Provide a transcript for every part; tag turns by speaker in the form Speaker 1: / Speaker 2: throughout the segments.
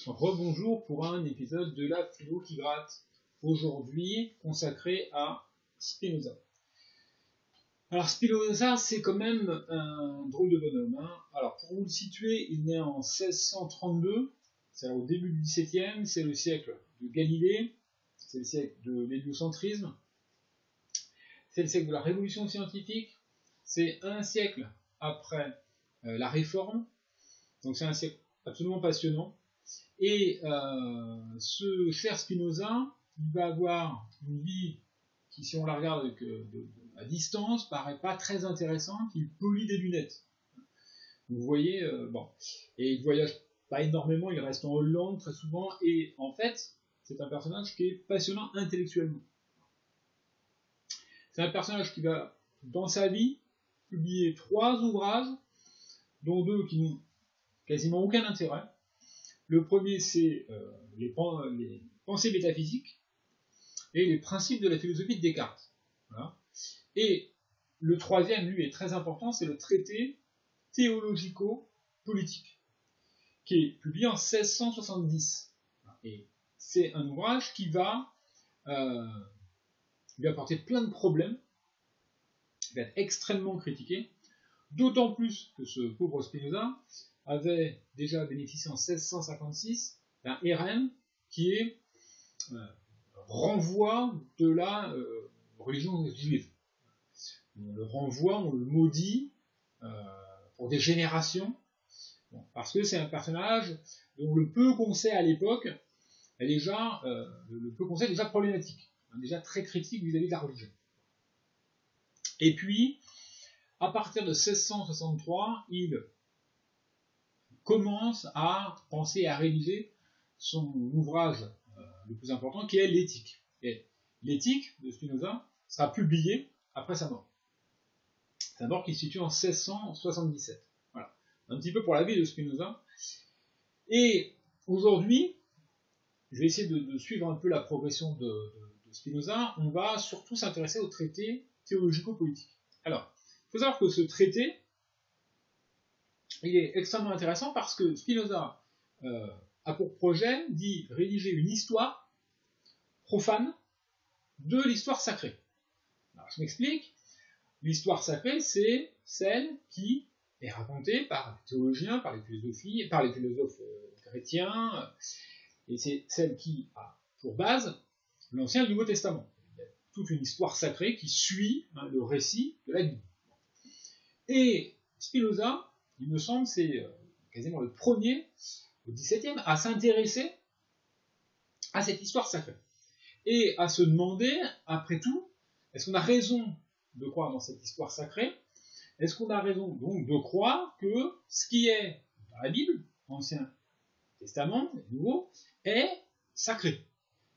Speaker 1: Rebonjour pour un épisode de la philo qui gratte, aujourd'hui consacré à Spinoza. Alors Spinoza, c'est quand même un drôle de bonhomme. Alors pour vous le situer, il naît en 1632, c'est au début du XVIIe, c'est le siècle de Galilée, c'est le siècle de l'héliocentrisme, c'est le siècle de la révolution scientifique, c'est un siècle après la Réforme, donc c'est un siècle absolument passionnant. Et ce cher Spinoza, il va avoir une vie qui, si on la regarde à distance, paraît pas très intéressante. Il polie des lunettes. Vous voyez, bon. Et il voyage pas énormément, il reste en Hollande très souvent. Et en fait, c'est un personnage qui est passionnant intellectuellement. C'est un personnage qui va, dans sa vie, publier 3 ouvrages, dont 2 qui n'ont quasiment aucun intérêt. Le premier, c'est les pensées métaphysiques et les principes de la philosophie de Descartes. Voilà. Et le troisième, lui, est très important, c'est le traité théologico-politique, qui est publié en 1670. Et c'est un ouvrage qui va lui apporter plein de problèmes, qui va être extrêmement critiqué, d'autant plus que ce pauvre Spinoza avait déjà bénéficié en 1656 d'un RM qui est renvoi de la religion juive. On le renvoie, on le maudit pour des générations, parce que c'est un personnage dont le peu qu'on sait à l'époque est déjà, le peu qu'on sait est déjà problématique, déjà très critique vis-à-vis de la religion. Et puis, à partir de 1663, il commence à penser à rédiger son ouvrage le plus important, qui est l'éthique. Et l'éthique de Spinoza sera publiée après sa mort. Sa mort qui se situe en 1677. Voilà. Un petit peu pour la vie de Spinoza. Et aujourd'hui, je vais essayer de suivre un peu la progression de Spinoza. On va surtout s'intéresser au traité théologico-politique. Alors, il faut savoir que ce traité, il est extrêmement intéressant parce que Spinoza a pour projet d'y rédiger une histoire profane de l'histoire sacrée. Alors, je m'explique. L'histoire sacrée, c'est celle qui est racontée par les théologiens, par les philosophes chrétiens, et c'est celle qui a pour base l'Ancien et le Nouveau Testament. Il y a toute une histoire sacrée qui suit le récit de la Bible. Et Spinoza, il me semble, c'est quasiment le premier, au XVIIe, à s'intéresser à cette histoire sacrée. Et à se demander, après tout, est-ce qu'on a raison de croire dans cette histoire sacrée? Est-ce qu'on a raison donc de croire que ce qui est dans la Bible, Ancien Testament, Nouveau, est sacré?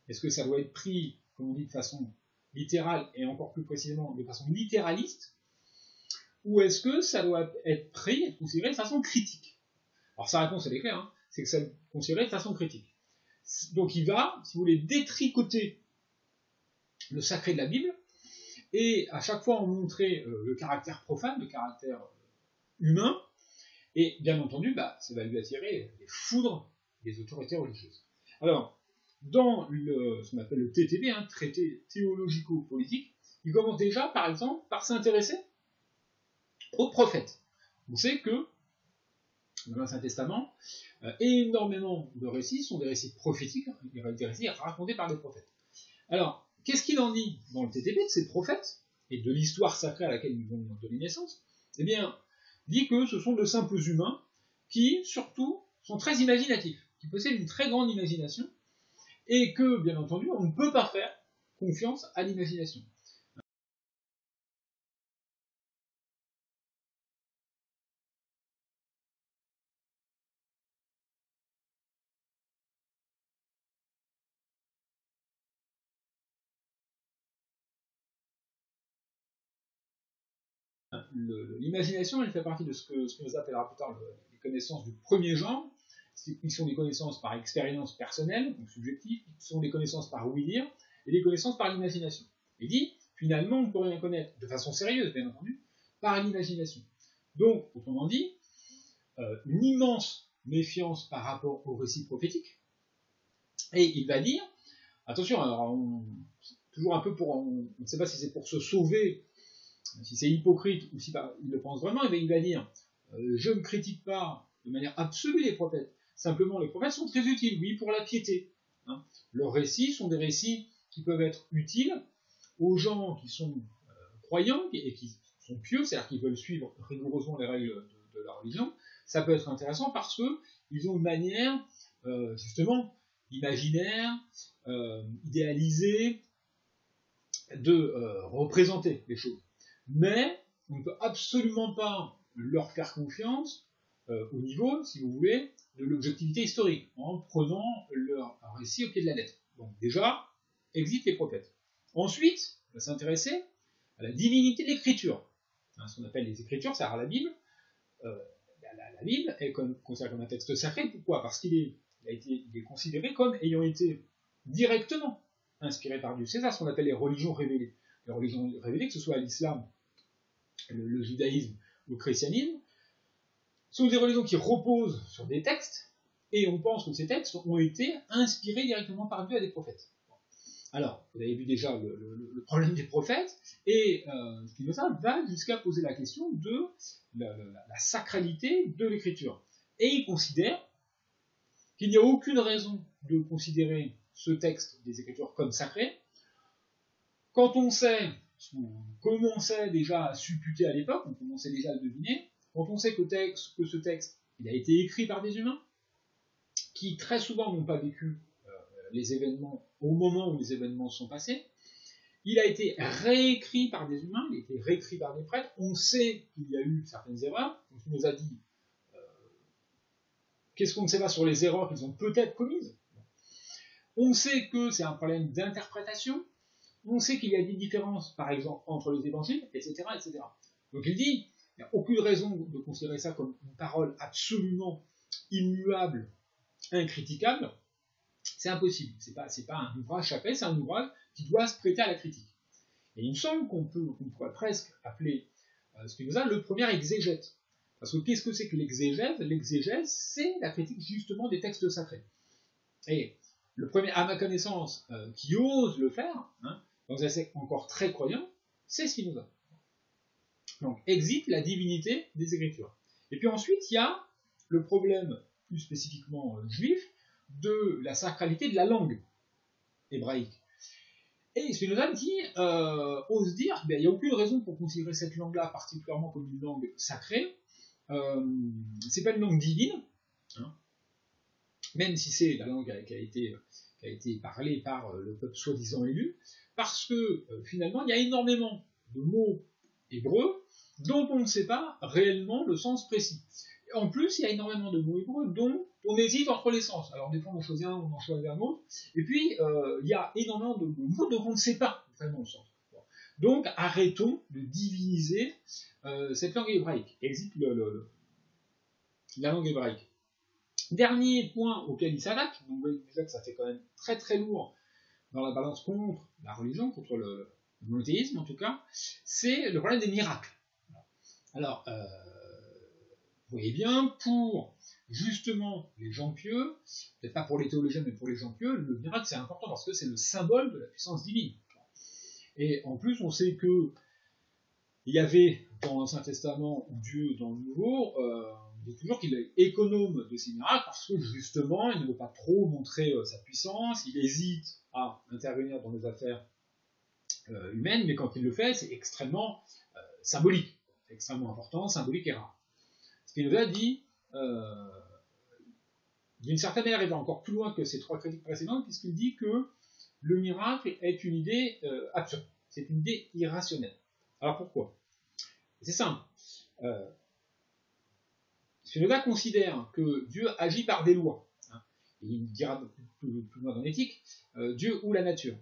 Speaker 1: Est-ce que ça doit être pris, comme on dit, de façon littérale, et encore plus précisément de façon littéraliste, ou est-ce que ça doit être pris et considéré de façon critique? Alors sa réponse, elle est claire, c'est que ça doit être considéré de façon critique. Donc il va, si vous voulez, détricoter le sacré de la Bible, et à chaque fois en montrer le caractère profane, le caractère humain, et bien entendu, ça va lui attirer les foudres des autorités religieuses. Alors, dans ce qu'on appelle le TTP, traité théologico-politique, il commence déjà, par exemple, par s'intéresser aux prophètes. On sait que, dans l'Ancien Testament, énormément de récits sont des récits prophétiques, des récits racontés par des prophètes. Alors, qu'est-ce qu'il en dit dans le TTP de ces prophètes, et de l'histoire sacrée à laquelle ils vont donner naissance? Eh bien, il dit que ce sont de simples humains qui, surtout, sont très imaginatifs, qui possèdent une très grande imagination, et que, bien entendu, on ne peut pas faire confiance à l'imagination. L'imagination, elle fait partie de ce que Spinoza appellera plus tard les connaissances du premier genre, qui sont des connaissances par expérience personnelle, donc subjectives, qui sont des connaissances par ouï-dire, et des connaissances par l'imagination. Il dit, finalement, on ne peut rien connaître, de façon sérieuse, bien entendu, par l'imagination. Donc, autrement dit, une immense méfiance par rapport au récit prophétique. Et il va dire, attention, alors toujours un peu on ne sait pas si c'est pour se sauver, si c'est hypocrite ou si il le pense vraiment, mais il va dire, je ne critique pas de manière absolue les prophètes, simplement les prophètes sont très utiles, oui, pour la piété. Hein. Leurs récits sont des récits qui peuvent être utiles aux gens qui sont croyants et qui sont pieux, c'est-à-dire qui veulent suivre rigoureusement les règles de la religion. Ça peut être intéressant parce qu'ils ont une manière, justement, imaginaire, idéalisée, de représenter les choses. Mais on ne peut absolument pas leur faire confiance au niveau, si vous voulez, de l'objectivité historique, en prenant leur récit au pied de la lettre. Donc déjà, exit les prophètes. Ensuite, on va s'intéresser à la divinité de l'écriture. Hein, ce qu'on appelle les écritures, c'est-à-dire la Bible. La Bible est considérée comme un texte sacré. Pourquoi? Parce qu'il est considéré comme ayant été directement inspiré par Dieu. C'est ça ce qu'on appelle les religions révélées. Les religions révélées, que ce soit l'islam, le judaïsme ou le christianisme, sont des religions qui reposent sur des textes, et on pense que ces textes ont été inspirés directement par Dieu à des prophètes. Alors, vous avez vu déjà le problème des prophètes, et Spinoza va jusqu'à poser la question de la sacralité de l'écriture. Et il considère qu'il n'y a aucune raison de considérer ce texte des Écritures comme sacré, quand on sait, on commençait déjà à supputer à l'époque, on commençait déjà à le deviner, quand on sait que ce texte il a été écrit par des humains, qui très souvent n'ont pas vécu les événements au moment où les événements sont passés, il a été réécrit par des humains, il a été réécrit par des prêtres, on sait qu'il y a eu certaines erreurs, donc il nous a dit qu'est-ce qu'on ne sait pas sur les erreurs qu'ils ont peut-être commises. On sait que c'est un problème d'interprétation, on sait qu'il y a des différences, par exemple, entre les évangiles, etc., etc. Donc il dit, il n'y a aucune raison de considérer ça comme une parole absolument immuable, incritiquable, c'est impossible. C'est pas un ouvrage sacré, c'est un ouvrage qui doit se prêter à la critique. Et il me semble qu'on pourrait presque appeler Spinoza le premier exégète. Parce que qu'est-ce que c'est que l'exégèse? L'exégèse, c'est la critique justement des textes sacrés. Et le premier, à ma connaissance, qui ose le faire, hein, dans un siècle encore très croyant, c'est Spinoza. Donc, existe la divinité des Écritures. Et puis ensuite, il y a le problème, plus spécifiquement juif, de la sacralité de la langue hébraïque. Et Spinoza ose dire qu'il n'y a aucune raison pour considérer cette langue-là particulièrement comme une langue sacrée. C'est pas une langue divine, hein, même si c'est la langue qui a été parlée par le peuple soi-disant élu, parce que finalement il y a énormément de mots hébreux dont on ne sait pas réellement le sens précis. En plus, il y a énormément de mots hébreux dont on hésite entre les sens. Alors des fois on en choisit un, on en choisit un autre, et puis il y a énormément de mots dont on ne sait pas vraiment le sens. Bon. Donc arrêtons de diviniser cette langue hébraïque. Existe la langue hébraïque. Dernier point auquel il s'attaque, donc vous voyez déjà que ça fait quand même très très lourd dans la balance contre la religion, contre le monothéisme en tout cas, c'est le problème des miracles. Alors, vous voyez bien, pour justement les gens pieux, peut-être pas pour les théologiens, mais pour les gens pieux, le miracle c'est important parce que c'est le symbole de la puissance divine. Et en plus, on sait que il y avait dans l'Ancien Testament ou Dieu dans le Nouveau, on dit toujours qu'il est économe de ces miracles parce que justement, il ne veut pas trop montrer sa puissance, il hésite à intervenir dans les affaires humaines, mais quand il le fait, c'est extrêmement symbolique, c'est extrêmement important, symbolique et rare. Spinoza dit, d'une certaine manière, il va encore plus loin que ces trois critiques précédentes, puisqu'il dit que le miracle est une idée absurde, c'est une idée irrationnelle. Alors pourquoi? C'est simple. Spinoza considère que Dieu agit par des lois. Hein, et il dira plus loin dans l'éthique, Dieu ou la nature.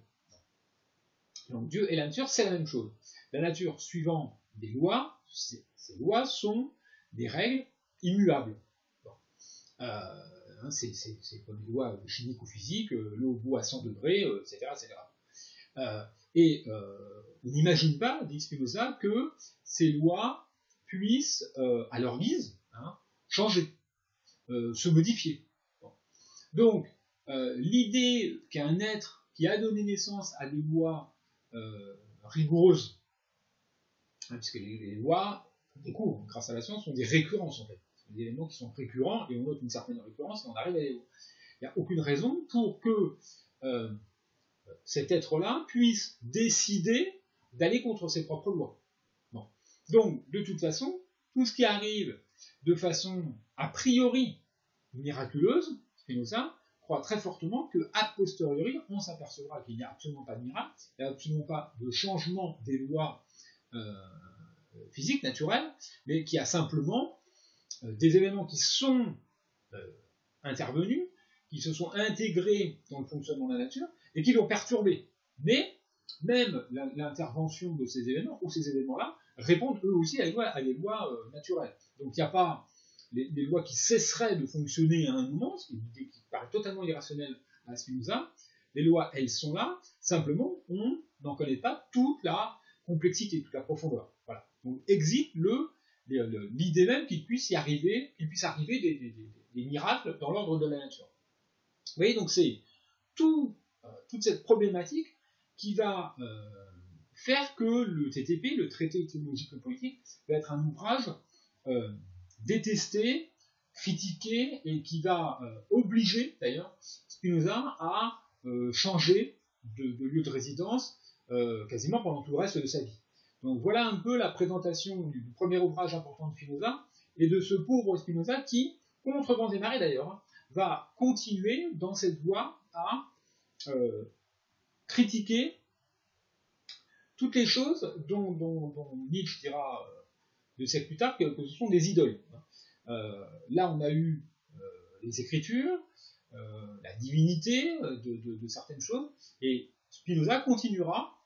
Speaker 1: Donc Dieu et la nature, c'est la même chose. La nature suivant des lois, ces lois sont des règles immuables. Bon. C'est comme les lois chimiques ou physiques, l'eau bout à 100 degrés, etc. On n'imagine pas, dit Spinoza, que ces lois puissent, à leur guise, hein, changer. se modifier. Bon. Donc, l'idée qu'un être qui a donné naissance à des lois rigoureuses, hein, puisque les lois, on découvre grâce à la science, sont des récurrences en fait. Ce sont des éléments qui sont récurrents et on note une certaine récurrence et on arrive à les lois. Il n'y a aucune raison pour que cet être-là puisse décider d'aller contre ses propres lois. Bon. Donc, de toute façon, tout ce qui arrive de façon a priori miraculeuse, Spinoza croit très fortement qu'a posteriori, on s'apercevra qu'il n'y a absolument pas de miracle, il n'y a absolument pas de changement des lois physiques, naturelles, mais qu'il y a simplement des éléments qui sont intervenus, qui se sont intégrés dans le fonctionnement de la nature et qui l'ont perturbé. Mais même l'intervention de ces éléments, ou ces éléments-là, répondent eux aussi à des lois naturelles. Donc il n'y a pas les lois qui cesseraient de fonctionner à un moment, ce qui est une idée qui paraît totalement irrationnelle à Spinoza. Les lois, elles sont là, simplement on n'en connaît pas toute la complexité, toute la profondeur. Voilà. Donc existe l'idée même qu'il puisse arriver des miracles dans l'ordre de la nature. Vous voyez, donc c'est toute cette problématique qui va faire que le TTP, le traité théologique politique, va être un ouvrage détesté, critiqué, et qui va obliger d'ailleurs Spinoza à changer de lieu de résidence quasiment pendant tout le reste de sa vie. Donc voilà un peu la présentation du premier ouvrage important de Spinoza, et de ce pauvre Spinoza qui, contre vents et marées d'ailleurs, va continuer dans cette voie à critiquer toutes les choses dont Nietzsche dira 2 siècles plus tard que ce sont des idoles. Là, on a eu les Écritures, la divinité de certaines choses, et Spinoza continuera,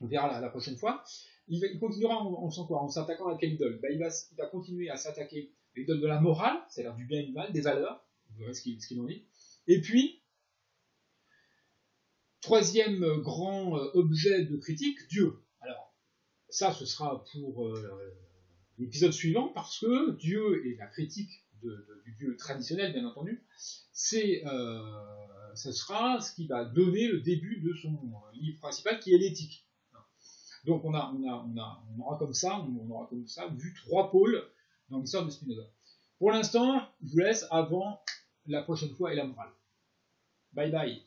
Speaker 1: on verra la prochaine fois, il continuera en s'attaquant à quelle idole? Il va continuer à s'attaquer à l'idole de la morale, c'est-à-dire du bien et du mal, des valeurs, vous verrez ce qu'il en dit. Et puis, troisième grand objet de critique, Dieu. Alors, ça, ce sera pour l'épisode suivant, parce que Dieu et la critique du Dieu traditionnel, bien entendu, ce sera ce qui va donner le début de son livre principal, qui est l'éthique. Donc on aura comme ça vu 3 pôles dans l'histoire de Spinoza. Pour l'instant, je vous laisse avant la prochaine fois et la morale. Bye bye.